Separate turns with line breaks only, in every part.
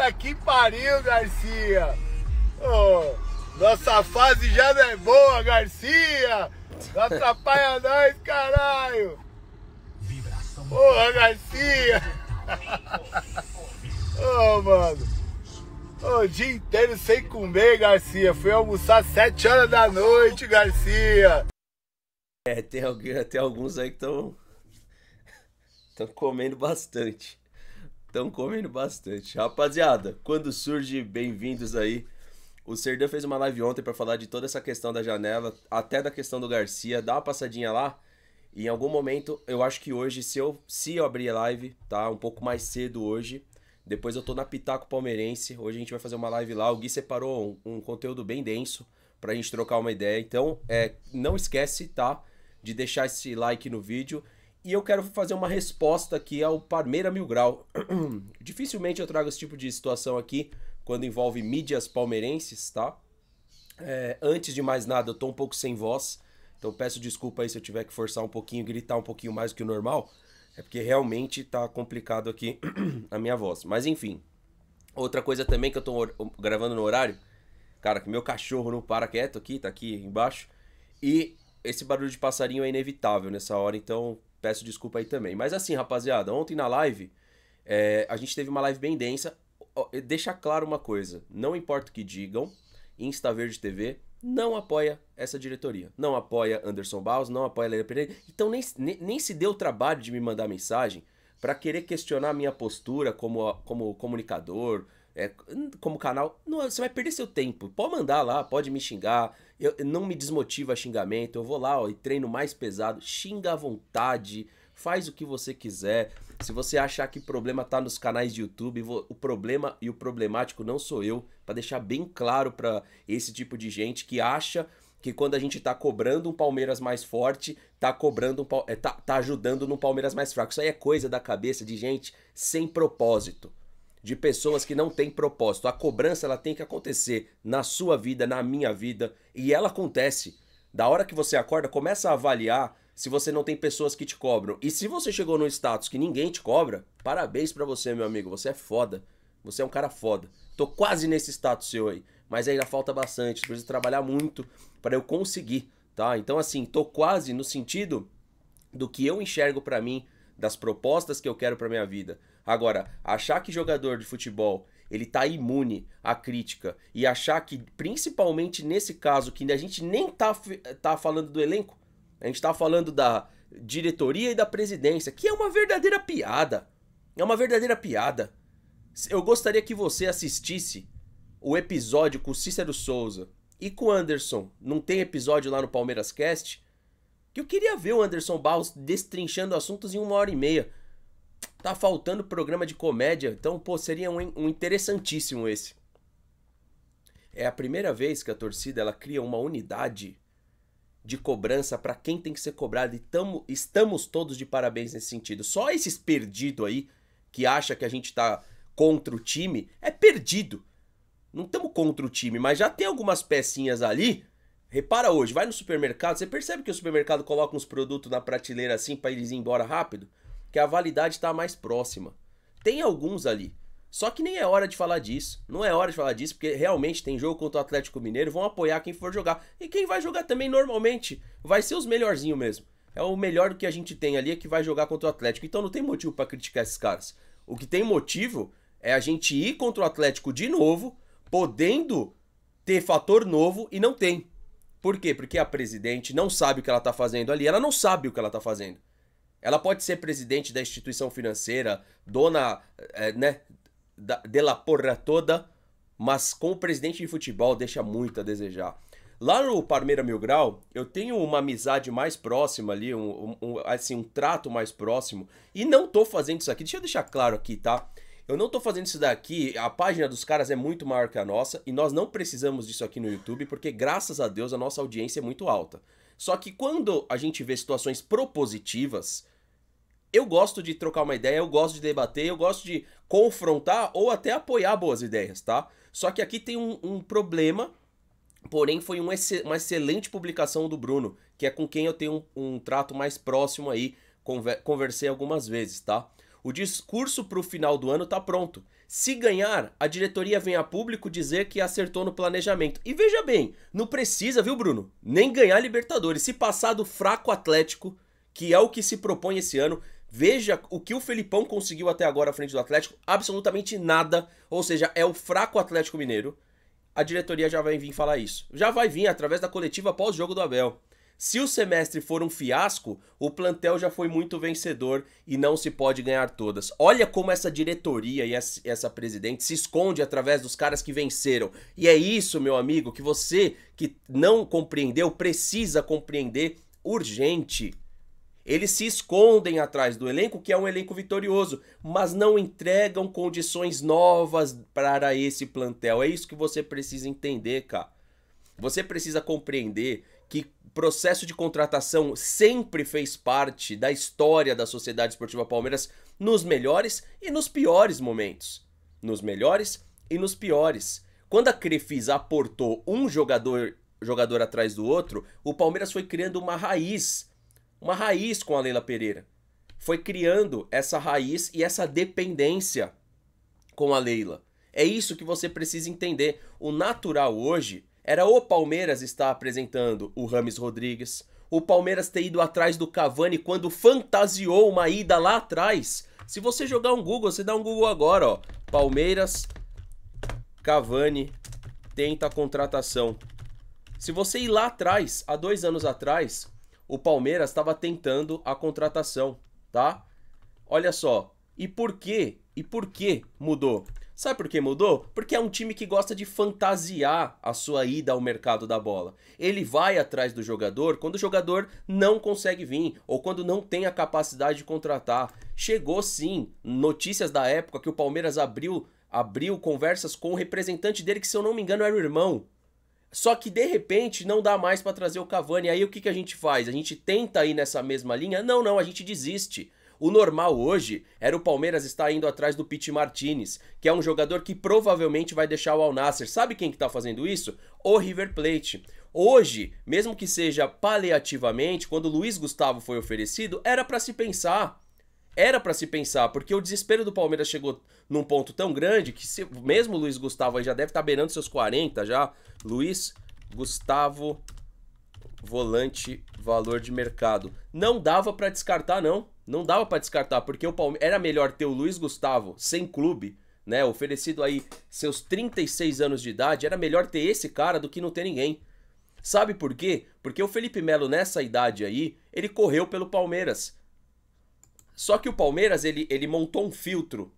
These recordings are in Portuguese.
Puta que pariu, Garcia! Ô, nossa fase já não é boa, Garcia! Não atrapalha nós, caralho! Porra, Garcia! Ô, mano! O dia inteiro sem comer, Garcia. Fui almoçar 7 horas da noite, Garcia.
Tem alguns aí que estão comendo bastante. Estão comendo bastante. Rapaziada, quando surge, bem-vindos aí. O Serdã fez uma live ontem pra falar de toda essa questão da janela, até da questão do Garcia. Dá uma passadinha lá. E em algum momento, eu acho que hoje, se eu abrir a live, tá? Um pouco mais cedo hoje. Depois eu tô na Pitaco Palmeirense. Hoje a gente vai fazer uma live lá. O Gui separou um conteúdo bem denso pra gente trocar uma ideia. Então, não esquece, tá? De deixar esse like no vídeo. E eu quero fazer uma resposta aqui ao Parmeira Mil Grau. Dificilmente eu trago esse tipo de situação aqui quando envolve mídias palmeirenses, tá? Antes de mais nada, eu tô um pouco sem voz. Então peço desculpa aí se eu tiver que forçar um pouquinho, gritar um pouquinho mais do que o normal. É porque realmente tá complicado aqui a minha voz. Mas enfim. Outra coisa também que eu tô gravando no horário. Cara, que meu cachorro não para quieto aqui, tá aqui embaixo. E esse barulho de passarinho é inevitável nessa hora, então peço desculpa aí também. Mas assim, rapaziada, ontem na live, a gente teve uma live bem densa. Deixa claro uma coisa, não importa o que digam, Insta Verde TV não apoia essa diretoria. Não apoia Anderson Barros, não apoia Leila Pereira. Então nem se deu o trabalho de me mandar mensagem para querer questionar a minha postura como comunicador, como canal. Não, você vai perder seu tempo. Pode mandar lá, pode me xingar. Não me desmotiva xingamento. Eu vou lá e treino mais pesado. Xinga à vontade. Faz o que você quiser. Se você achar que o problema tá nos canais de YouTube, o problema e o problemático não sou eu. Pra deixar bem claro pra esse tipo de gente que acha que quando a gente tá cobrando um Palmeiras mais forte, tá ajudando num Palmeiras mais fraco. Isso aí é coisa da cabeça de gente sem propósito. De pessoas que não têm propósito. A cobrança ela tem que acontecer na sua vida, na minha vida. E ela acontece. Da hora que você acorda, começa a avaliar se você não tem pessoas que te cobram. E se você chegou num status que ninguém te cobra, parabéns pra você, meu amigo. Você é foda. Você é um cara foda. Tô quase nesse status seu aí. Mas ainda falta bastante. Preciso trabalhar muito para eu conseguir, tá? Então assim, tô quase no sentido do que eu enxergo pra mim, das propostas que eu quero pra minha vida. Agora, achar que jogador de futebol ele tá imune à crítica e achar que, principalmente nesse caso, que a gente nem tá falando do elenco, a gente tá falando da diretoria e da presidência, que é uma verdadeira piada. É uma verdadeira piada. Eu gostaria que você assistisse o episódio com o Cícero Souza e com o Anderson. Não tem episódio lá no Palmeiras Cast? Que eu queria ver o Anderson Barros destrinchando assuntos em 1h30. Tá faltando programa de comédia, então, pô, seria um interessantíssimo esse. É a primeira vez que a torcida ela cria uma unidade de cobrança pra quem tem que ser cobrado e estamos todos de parabéns nesse sentido. Só esses perdidos aí que acha que a gente tá contra o time é perdido. Não estamos contra o time, mas já tem algumas pecinhas ali. Repara hoje, vai no supermercado, você percebe que o supermercado coloca uns produtos na prateleira assim pra eles ir embora rápido? Que a validade tá mais próxima. Tem alguns ali. Só que nem é hora de falar disso. Não é hora de falar disso, porque realmente tem jogo contra o Atlético Mineiro, vão apoiar quem for jogar. E quem vai jogar também normalmente vai ser os melhorzinhos mesmo. É o melhor do que a gente tem ali é que vai jogar contra o Atlético. Então não tem motivo pra criticar esses caras. O que tem motivo é a gente ir contra o Atlético de novo, podendo ter fator novo e não tem. Por quê? Porque a presidente não sabe o que ela tá fazendo ali. Ela não sabe o que ela tá fazendo. Ela pode ser presidente da instituição financeira, dona, de la porra toda, mas como presidente de futebol deixa muito a desejar. Lá no Parmeira Mil Grau, eu tenho uma amizade mais próxima ali, um trato mais próximo, e não tô fazendo isso aqui, deixa eu deixar claro aqui, tá? Eu não tô fazendo isso daqui, a página dos caras é muito maior que a nossa, e nós não precisamos disso aqui no YouTube, porque graças a Deus a nossa audiência é muito alta. Só que quando a gente vê situações propositivas, eu gosto de trocar uma ideia, eu gosto de debater, eu gosto de confrontar ou até apoiar boas ideias, tá? Só que aqui tem um problema, porém foi uma excelente publicação do Bruno, que é com quem eu tenho um trato mais próximo aí, conversei algumas vezes, tá? O discurso para o final do ano tá pronto. Se ganhar, a diretoria vem a público dizer que acertou no planejamento. E veja bem, não precisa, viu, Bruno? Nem ganhar Libertadores. Se passar do fraco Atlético, que é o que se propõe esse ano, veja o que o Felipão conseguiu até agora à frente do Atlético, absolutamente nada. Ou seja, é o fraco Atlético Mineiro. A diretoria já vai vir falar isso. Já vai vir através da coletiva pós-jogo do Abel. Se o semestre for um fiasco, o plantel já foi muito vencedor e não se pode ganhar todas. Olha como essa diretoria e essa presidente se esconde através dos caras que venceram. E é isso, meu amigo, que você que não compreendeu precisa compreender urgente. Eles se escondem atrás do elenco, que é um elenco vitorioso, mas não entregam condições novas para esse plantel. É isso que você precisa entender, cara. Você precisa compreender que processo de contratação sempre fez parte da história da Sociedade Esportiva Palmeiras nos melhores e nos piores momentos. Nos melhores e nos piores. Quando a Crefisa aportou um jogador atrás do outro, o Palmeiras foi criando uma raiz com a Leila Pereira. Foi criando essa raiz e essa dependência com a Leila. É isso que você precisa entender. O natural hoje era o Palmeiras estar apresentando o Rames Rodrigues, o Palmeiras ter ido atrás do Cavani quando fantasiou uma ida lá atrás. Se você jogar um Google, você dá um Google agora, ó. Palmeiras, Cavani, tenta a contratação. Se você ir lá atrás, há 2 anos atrás, o Palmeiras estava tentando a contratação, tá? Olha só. E por quê? E por que mudou? Sabe por que mudou? Porque é um time que gosta de fantasiar a sua ida ao mercado da bola. Ele vai atrás do jogador quando o jogador não consegue vir ou quando não tem a capacidade de contratar. Chegou sim, notícias da época que o Palmeiras abriu conversas com o representante dele, que se eu não me engano era o irmão. Só que de repente não dá mais para trazer o Cavani. Aí o que a gente faz? A gente tenta ir nessa mesma linha? Não, a gente desiste. O normal hoje era o Palmeiras estar indo atrás do Pity Martinez, que é um jogador que provavelmente vai deixar o Al Nassr. Sabe quem que tá fazendo isso? O River Plate. Hoje, mesmo que seja paliativamente, quando o Luiz Gustavo foi oferecido, era para se pensar. Era para se pensar, porque o desespero do Palmeiras chegou num ponto tão grande que mesmo o Luiz Gustavo aí já deve estar beirando seus 40 já. Luiz Gustavo, volante, valor de mercado. Não dava para descartar, não. Não dava para descartar, porque o Palmeiras era melhor ter o Luiz Gustavo sem clube, né? Oferecido aí seus 36 anos de idade, era melhor ter esse cara do que não ter ninguém. Sabe por quê? Porque o Felipe Melo nessa idade aí, ele correu pelo Palmeiras. Só que o Palmeiras, ele montou um filtro,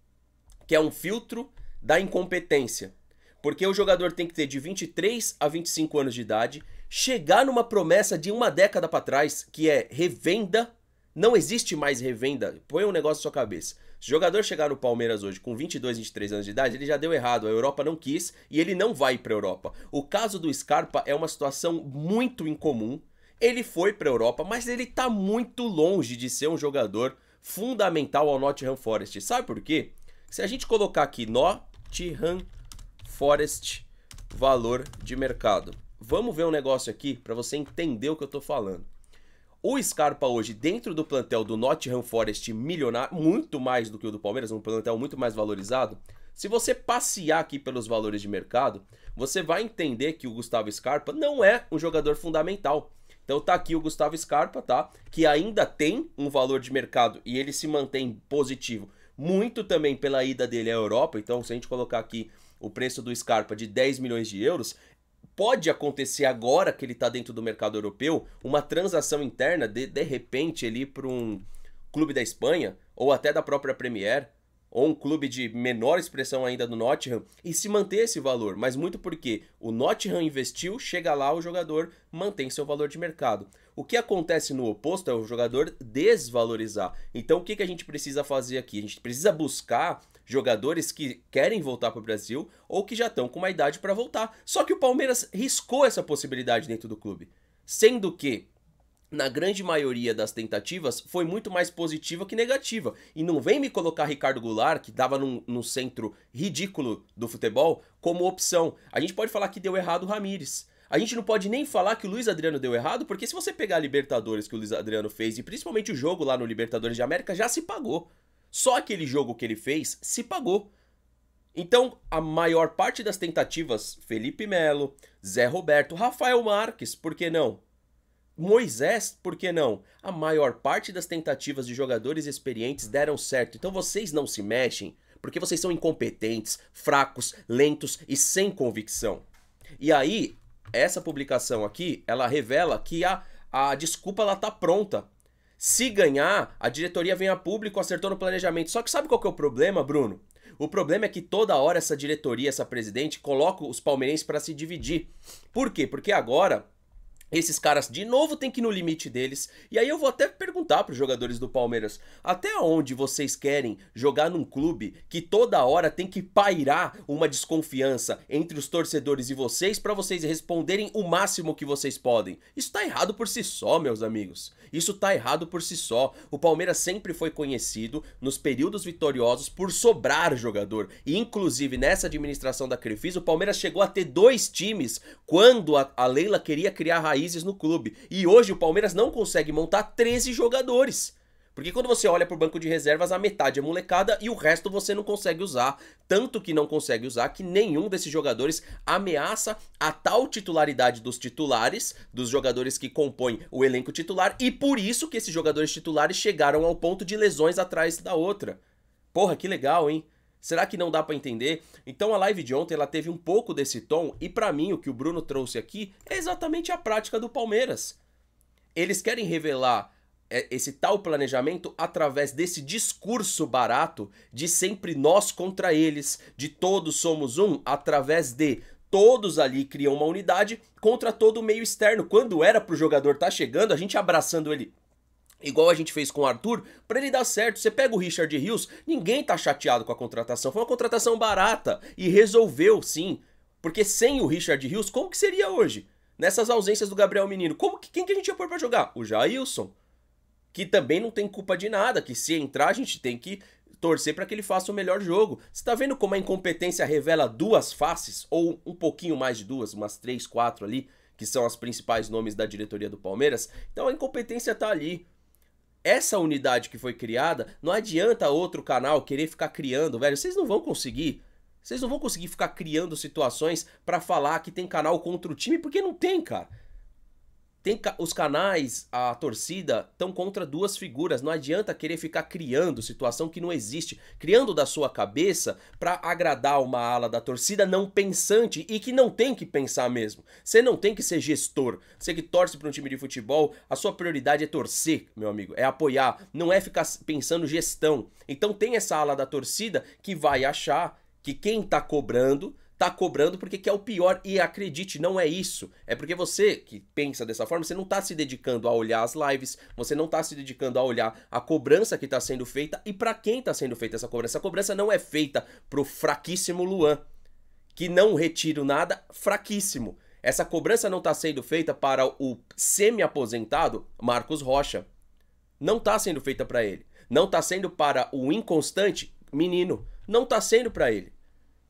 que é um filtro da incompetência. Porque o jogador tem que ter de 23 a 25 anos de idade, chegar numa promessa de uma década para trás, que é revenda. Não existe mais revenda. Põe um negócio na sua cabeça. Se o jogador chegar no Palmeiras hoje com 22, 23 anos de idade, ele já deu errado. A Europa não quis e ele não vai para a Europa. O caso do Scarpa é uma situação muito incomum. Ele foi para a Europa, mas ele está muito longe de ser um jogador fundamental ao Nottingham Forest. Sabe por quê? Se a gente colocar aqui Nottingham Forest, valor de mercado. Vamos ver um negócio aqui para você entender o que eu estou falando. O Scarpa hoje, dentro do plantel do Nottingham Forest milionário, muito mais do que o do Palmeiras, um plantel muito mais valorizado. Se você passear aqui pelos valores de mercado, você vai entender que o Gustavo Scarpa não é um jogador fundamental. Então tá aqui o Gustavo Scarpa, tá? Que ainda tem um valor de mercado e ele se mantém positivo. Muito também pela ida dele à Europa. Então se a gente colocar aqui o preço do Scarpa de 10 milhões de euros... Pode acontecer agora que ele está dentro do mercado europeu, uma transação interna de repente ali para um clube da Espanha, ou até da própria Premier, ou um clube de menor expressão ainda do Nottingham, e se manter esse valor. Mas muito porque o Nottingham investiu, chega lá, o jogador mantém seu valor de mercado. O que acontece no oposto é o jogador desvalorizar. Então o que a gente precisa fazer aqui? A gente precisa buscar jogadores que querem voltar para o Brasil ou que já estão com uma idade para voltar. Só que o Palmeiras riscou essa possibilidade dentro do clube. Sendo que, na grande maioria das tentativas, foi muito mais positiva que negativa. E não vem me colocar Ricardo Goulart, que estava no centro ridículo do futebol, como opção. A gente pode falar que deu errado o Ramires. A gente não pode nem falar que o Luiz Adriano deu errado, porque se você pegar a Libertadores que o Luiz Adriano fez, e principalmente o jogo lá no Libertadores de América, já se pagou. Só aquele jogo que ele fez se pagou. Então, a maior parte das tentativas, Felipe Melo, Zé Roberto, Rafael Marques, por que não? Moisés, por que não? A maior parte das tentativas de jogadores experientes deram certo. Então vocês não se mexem porque vocês são incompetentes, fracos, lentos e sem convicção. E aí, essa publicação aqui, ela revela que a desculpa ela tá pronta. Se ganhar, a diretoria vem a público, acertou no planejamento. Só que sabe qual que é o problema, Bruno? O problema é que toda hora essa diretoria, essa presidente, coloca os palmeirenses para se dividir. Por quê? Porque agora esses caras de novo têm que ir no limite deles. E aí eu vou até perguntar para os jogadores do Palmeiras, até onde vocês querem jogar num clube que toda hora tem que pairar uma desconfiança entre os torcedores e vocês para vocês responderem o máximo que vocês podem? Isso tá errado por si só, meus amigos. Isso tá errado por si só. O Palmeiras sempre foi conhecido nos períodos vitoriosos por sobrar jogador. E inclusive nessa administração da Crefisa, o Palmeiras chegou a ter 2 times quando a Leila queria criar raízes no clube. E hoje o Palmeiras não consegue montar 13 jogadores. Porque quando você olha pro banco de reservas, a metade é molecada e o resto você não consegue usar. Tanto que não consegue usar que nenhum desses jogadores ameaça a tal titularidade dos titulares, dos jogadores que compõem o elenco titular. E por isso que esses jogadores titulares chegaram ao ponto de lesões atrás da outra. Porra, que legal, hein? Será que não dá pra entender? Então a live de ontem ela teve um pouco desse tom e pra mim o que o Bruno trouxe aqui é exatamente a prática do Palmeiras. Eles querem revelar esse tal planejamento através desse discurso barato de sempre nós contra eles, de todos somos um, através de todos ali criam uma unidade contra todo o meio externo. Quando era pro jogador tá chegando, a gente abraçando ele igual a gente fez com o Arthur, pra ele dar certo. Você pega o Richard Rios, ninguém tá chateado com a contratação, foi uma contratação barata e resolveu sim, porque sem o Richard Rios, como que seria hoje? Nessas ausências do Gabriel Menino, quem que a gente ia pôr pra jogar? O Jailson, que também não tem culpa de nada, que se entrar a gente tem que torcer para que ele faça o melhor jogo. Você tá vendo como a incompetência revela 2 faces, ou um pouquinho mais de 2, umas 3, 4 ali, que são os principais nomes da diretoria do Palmeiras? Então a incompetência tá ali. Essa unidade que foi criada, não adianta outro canal querer ficar criando, velho, vocês não vão conseguir. Vocês não vão conseguir ficar criando situações pra falar que tem canal contra o time, porque não tem, cara. Os canais, a torcida, estão contra 2 figuras. Não adianta querer ficar criando situação que não existe. Criando da sua cabeça pra agradar uma ala da torcida não pensante e que não tem que pensar mesmo. Você não tem que ser gestor. Você que torce pra um time de futebol, a sua prioridade é torcer, meu amigo. É apoiar, não é ficar pensando gestão. Então tem essa ala da torcida que vai achar que quem tá cobrando porque quer o pior, e acredite, não é isso. É porque você que pensa dessa forma, você não tá se dedicando a olhar as lives, você não tá se dedicando a olhar a cobrança que tá sendo feita e pra quem tá sendo feita essa cobrança. Essa cobrança não é feita pro fraquíssimo Luan, que não retiro nada, fraquíssimo. Essa cobrança não tá sendo feita para o semi-aposentado Marcos Rocha. Não tá sendo feita para ele. Não tá sendo para o inconstante Menino. Não tá sendo para ele.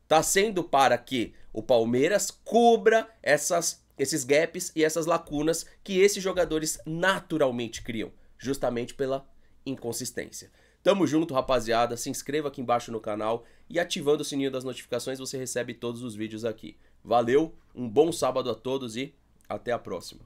Tá sendo para que o Palmeiras cubra esses gaps e essas lacunas que esses jogadores naturalmente criam, justamente pela inconsistência. Tamo junto, rapaziada. Se inscreva aqui embaixo no canal e ativando o sininho das notificações você recebe todos os vídeos aqui. Valeu, um bom sábado a todos e até a próxima.